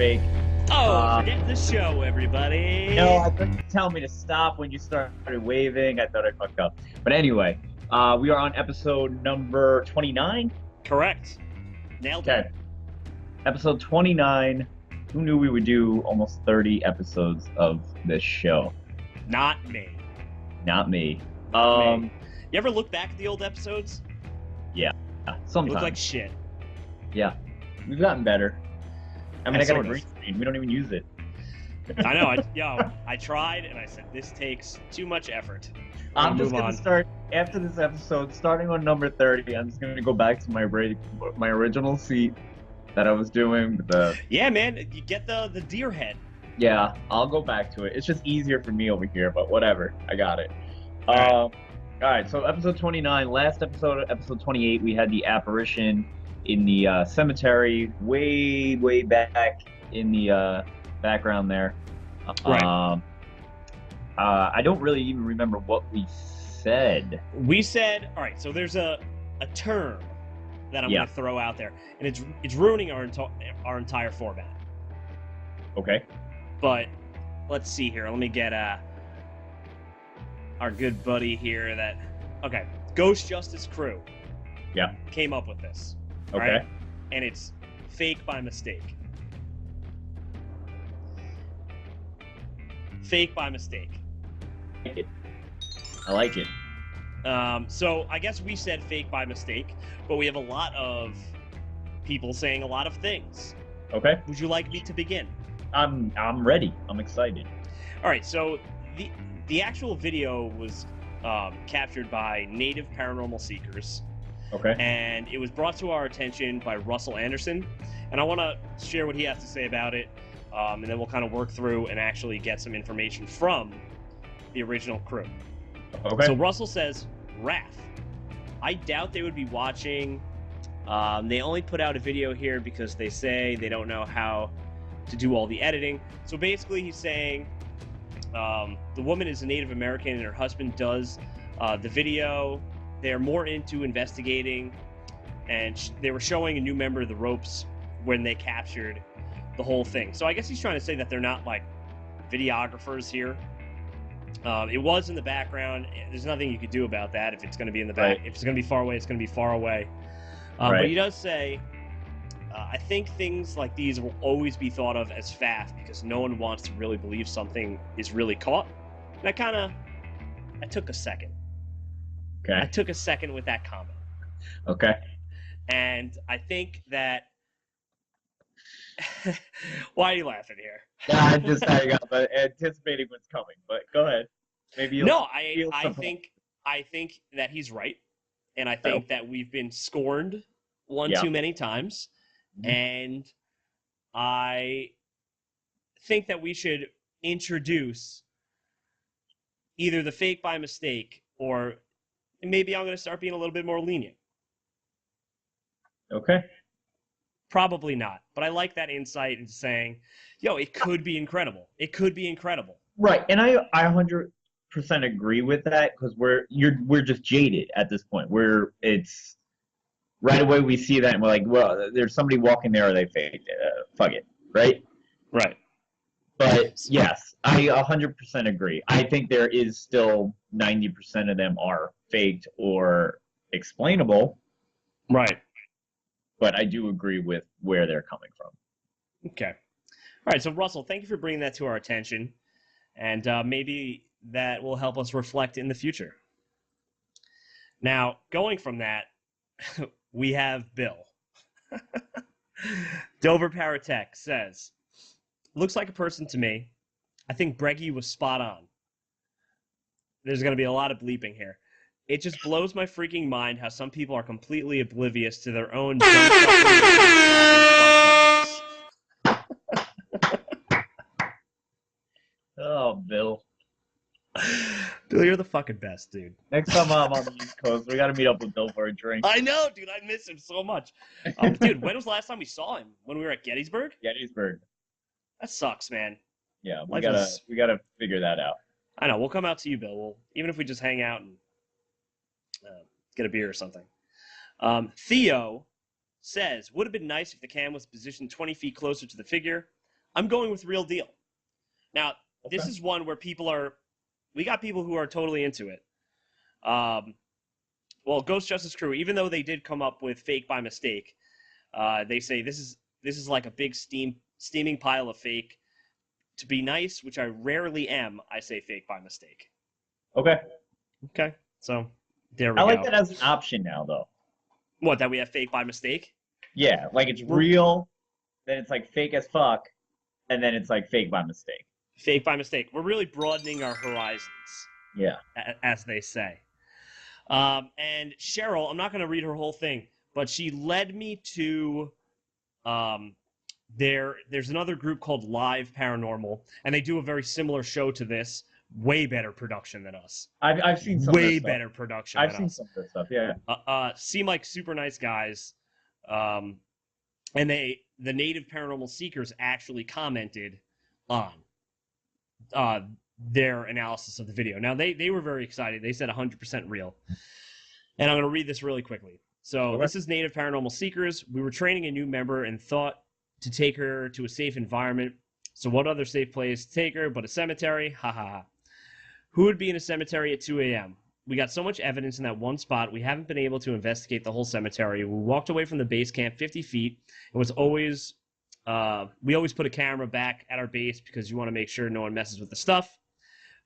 fake. Forget the show, everybody. No, I thought you tell me to stop when you started waving. I thought I fucked up. But anyway, we are on episode number 29. Correct. Nailed it. Okay. Episode 29. Who knew we would do almost 30 episodes of this show? Not me. Not me. Not me. You ever look back at the old episodes? Yeah. Sometimes. They look like shit. Yeah. We've gotten better. I mean, I got a sort of. green screen. We don't even use it. I know. I tried, and I said, this takes too much effort. I'm just going to start, after this episode, starting on number 30, I'm just going to go back to my original seat that I was doing. With the... Yeah, man, you get the deer head. Yeah, I'll go back to it. It's just easier for me over here, but whatever. I got it. All right, so episode 29. Last episode, episode 28, we had the apparition in the cemetery, way back in the background there. Right. I don't really even remember what we said. We said, all right, so there's a term that I'm going to throw out there, and it's ruining our entire format. Okay. But let's see here. Let me get our good buddy here that... Okay, Ghost Justice Crew came up with this. Okay. Right? And it's fake by mistake. Fake by mistake. I like it. So I guess we said fake by mistake, but we have a lot of people saying a lot of things. Okay. Would you like me to begin? I'm ready. I'm excited. All right. So the actual video was captured by native paranormal seekers. Okay. And it was brought to our attention by Russell Anderson, and I want to share what he has to say about it, and then we'll kind of work through and actually get some information from the original crew. Okay. So Russell says, "Raph, I doubt they would be watching. They only put out a video here because they say they don't know how to do all the editing." So basically he's saying the woman is a Native American and her husband does the video. They're more into investigating, and they were showing a new member of the ropes when they captured the whole thing. So I guess he's trying to say that they're not like videographers here. It was in the background. There's nothing you could do about that. If it's going to be in the back, if it's going to be far away, it's going to be far away. But he does say, I think things like these will always be thought of as faff because no one wants to really believe something is really caught. And I took a second. Okay. I took a second with that comment. Okay. And I think that... Why are you laughing here? I'm just anticipating what's coming, but go ahead. Maybe you'll I think that he's right, and I think that we've been scorned one too many times, and I think that we should introduce either the fake by mistake or maybe I'm going to start being a little bit more lenient. Okay. Probably not, but I like that insight into saying, yo, it could be incredible. It could be incredible. Right, and I 100% agree with that because we're just jaded at this point. It's right away we see that and we're like, well, there's somebody walking there, or they faked it. Fuck it, right? Right. But yes, I 100% agree. I think there is still 90% of them are faked or explainable. Right. But I do agree with where they're coming from. Okay. All right, so Russell, thank you for bringing that to our attention, and maybe that will help us reflect in the future. Now, going from that, we have Bill. Dover Paratech says, looks like a person to me. I think Breggy was spot on. There's going to be a lot of bleeping here. It just blows my freaking mind how some people are completely oblivious to their own Oh, Bill. Bill, you're the fucking best, dude. Next time I'm on the East Coast, we got to meet up with Bill for a drink. I know, dude. I miss him so much. Dude, when was the last time we saw him? When we were at Gettysburg? Gettysburg. That sucks, man. Yeah, we gotta figure that out. I know. We'll come out to you, Bill. Even if we just hang out and get a beer or something. Theo says, would have been nice if the cam was positioned 20 feet closer to the figure. I'm going with real deal. Now, this Okay. is one where we got people who are totally into it. Well, Ghost Justice Crew, even though they did come up with fake by mistake, they say this is like a big steaming pile of fake. To be nice, which I rarely am, I say fake by mistake. Okay. Okay, so there I we like go. that as an option now, though. What, that we have fake by mistake? Yeah, like it's We're real, then it's like fake as fuck, and then it's like fake by mistake. fake by mistake. We're really broadening our horizons, Yeah. as they say. And Cheryl, I'm not going to read her whole thing, but she led me to um, there's another group called Live Paranormal, and they do a very similar show to this. Way better production than us. I've seen some of Way this stuff. better production I've than seen us. some of this stuff. Yeah. Seem like super nice guys. Um, and the native paranormal seekers actually commented on uh, their analysis of the video. Now they were very excited. They said 100% real. And I'm going to read this really quickly. So Okay. this is native paranormal seekers. We were training a new member and thought to take her to a safe environment. So what other safe place to take her but a cemetery? Ha ha ha. Who would be in a cemetery at 2 a.m.? We got so much evidence in that one spot, we haven't been able to investigate the whole cemetery. We walked away from the base camp 50 feet. It was always, we always put a camera back at our base because you want to make sure no one messes with the stuff.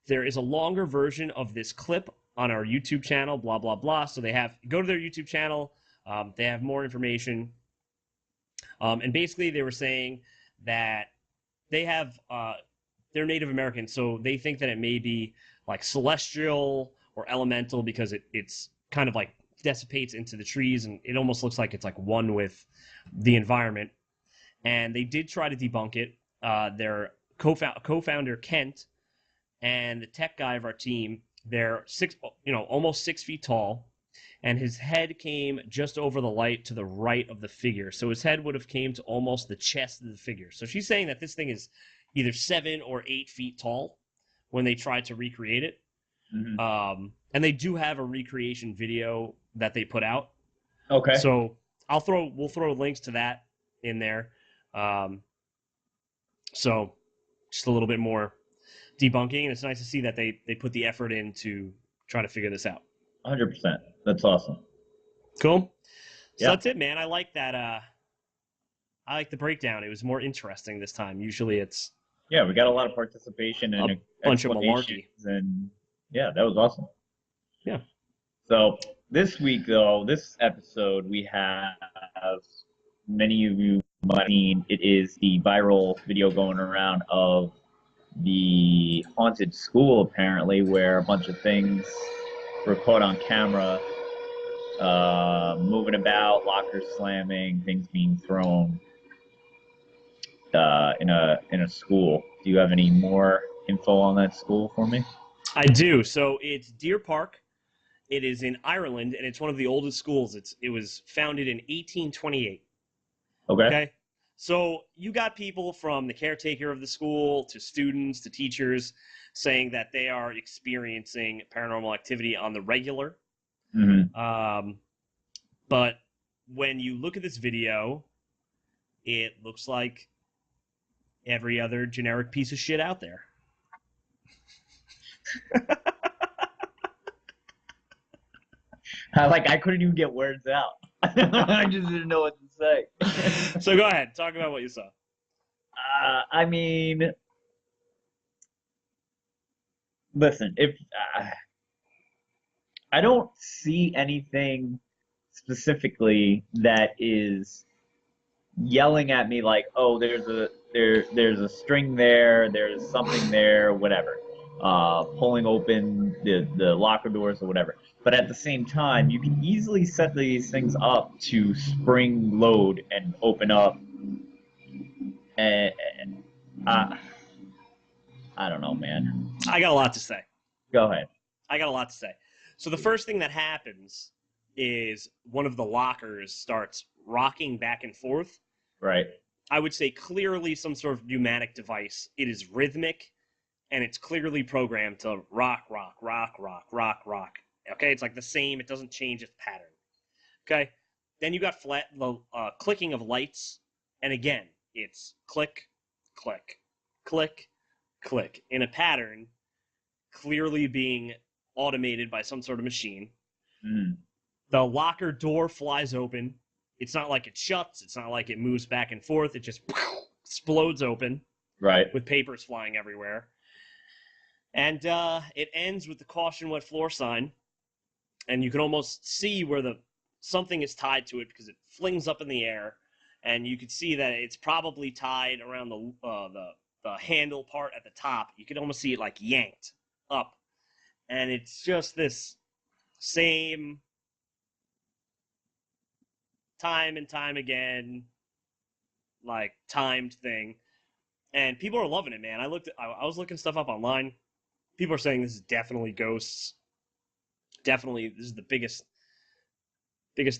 There is a longer version of this clip on our YouTube channel, blah, blah, blah. So go to their YouTube channel. They have more information. And basically they were saying that they're Native American, so they think that it may be like celestial or elemental because it's kind of like dissipates into the trees and it almost looks like it's like one with the environment. And they did try to debunk it. Their co-founder Kent and the tech guy of our team, they're almost 6 feet tall, and his head came just over the light to the right of the figure. So his head would have came to almost the chest of the figure. So she's saying that this thing is either 7 or 8 feet tall when they tried to recreate it. Mm-hmm. And they do have a recreation video that they put out. Okay. So we'll throw links to that in there. So just a little bit more debunking, and it's nice to see that they put the effort in to try to figure this out. 100%. That's awesome. Cool. So Yeah. that's it, man. I like that. I like the breakdown. It was more interesting this time. Usually it's Yeah, we got a lot of participation and a bunch of explanations, malarkey. and yeah, that was awesome. Yeah. So this week, though, this episode, we have many of you might have seen. It is the viral video going around of the haunted school, apparently, where a bunch of things were caught on camera, moving about, lockers slamming, things being thrown in a school. Do you have any more info on that school for me? I do. So it's Deer Park. It is in Ireland, and it's one of the oldest schools. It was founded in 1828. Okay. Okay. So you got people from the caretaker of the school to students to teachers saying that they are experiencing paranormal activity on the regular. Mm-hmm. But when you look at this video, it looks like every other generic piece of shit out there. I couldn't even get words out. I just didn't know what to say. So go ahead, talk about what you saw. I mean, listen, if I don't see anything specifically that is yelling at me like, oh, there's a string there, there's something there, whatever. Pulling open the locker doors or whatever. But at the same time, you can easily set these things up to spring load and open up. And I don't know, man. I got a lot to say. Go ahead. I got a lot to say. So the first thing that happens is one of the lockers starts rocking back and forth. Right. I would say clearly some sort of pneumatic device. It is rhythmic, and it's clearly programmed to rock, rock, rock, rock, rock, rock. Okay, it's like the same. It doesn't change its pattern. Okay, then you got the clicking of lights, and again, it's click, click, click, click, in a pattern clearly being automated by some sort of machine. Mm. The locker door flies open. It's not like it shuts. It's not like it moves back and forth. It just explodes open. Right. With papers flying everywhere. And it ends with the caution wet floor sign. And you can almost see where something is tied to it because it flings up in the air. And you can see that it's probably tied around the handle part at the top. You can almost see it like yanked up. And it's just this same time and time again, like timed thing. And people are loving it, man. I was looking stuff up online. People are saying this is definitely ghosts. Definitely, this is the biggest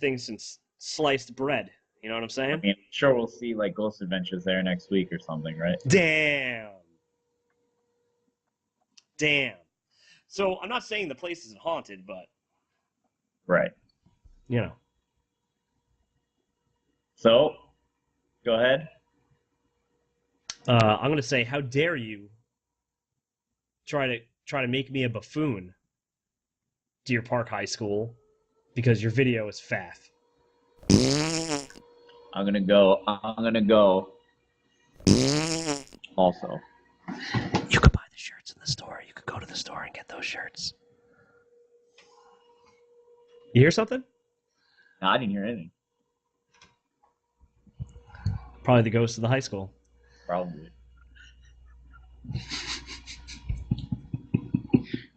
thing since sliced bread. You know what I'm saying? I mean, sure, we'll see like Ghost Adventures there next week or something, right? Damn. So I'm not saying the place isn't haunted, but Right. you know. So, go ahead. I'm gonna say, how dare you try to make me a buffoon, Deer Park High School, because your video is faff. I'm gonna go. Also, You could buy the shirts in the store. You could go to the store and get those shirts. You hear something? no, I didn't hear anything. Probably the ghost of the high school. Probably.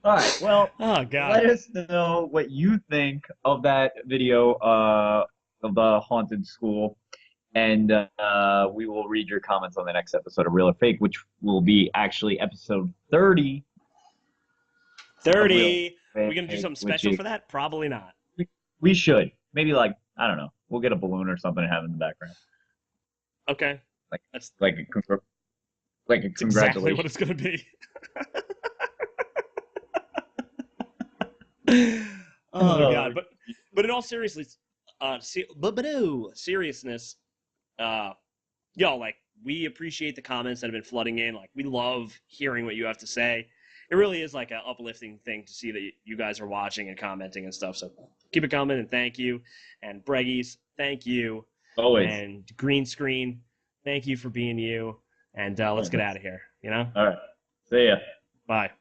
All right. Well, Oh god. let us know what you think of that video of the haunted school, and we will read your comments on the next episode of Real or Fake, which will be actually episode 30. 30. Are we gonna do Fake, something special for that? Probably not. We should. Maybe like, I don't know. We'll get a balloon or something to have in the background. Okay. That's That's a congratulations. exactly what it's gonna be. Oh god, but in all seriousness, seriousness, y'all, like, we appreciate the comments that have been flooding in. Like, we love hearing what you have to say. It really is like an uplifting thing to see that you guys are watching and commenting and stuff. So keep it coming, and thank you. And Breggies, thank you. Always. And Green Screen, thank you for being you. And let's get out of here. You know. All right. See ya. Bye.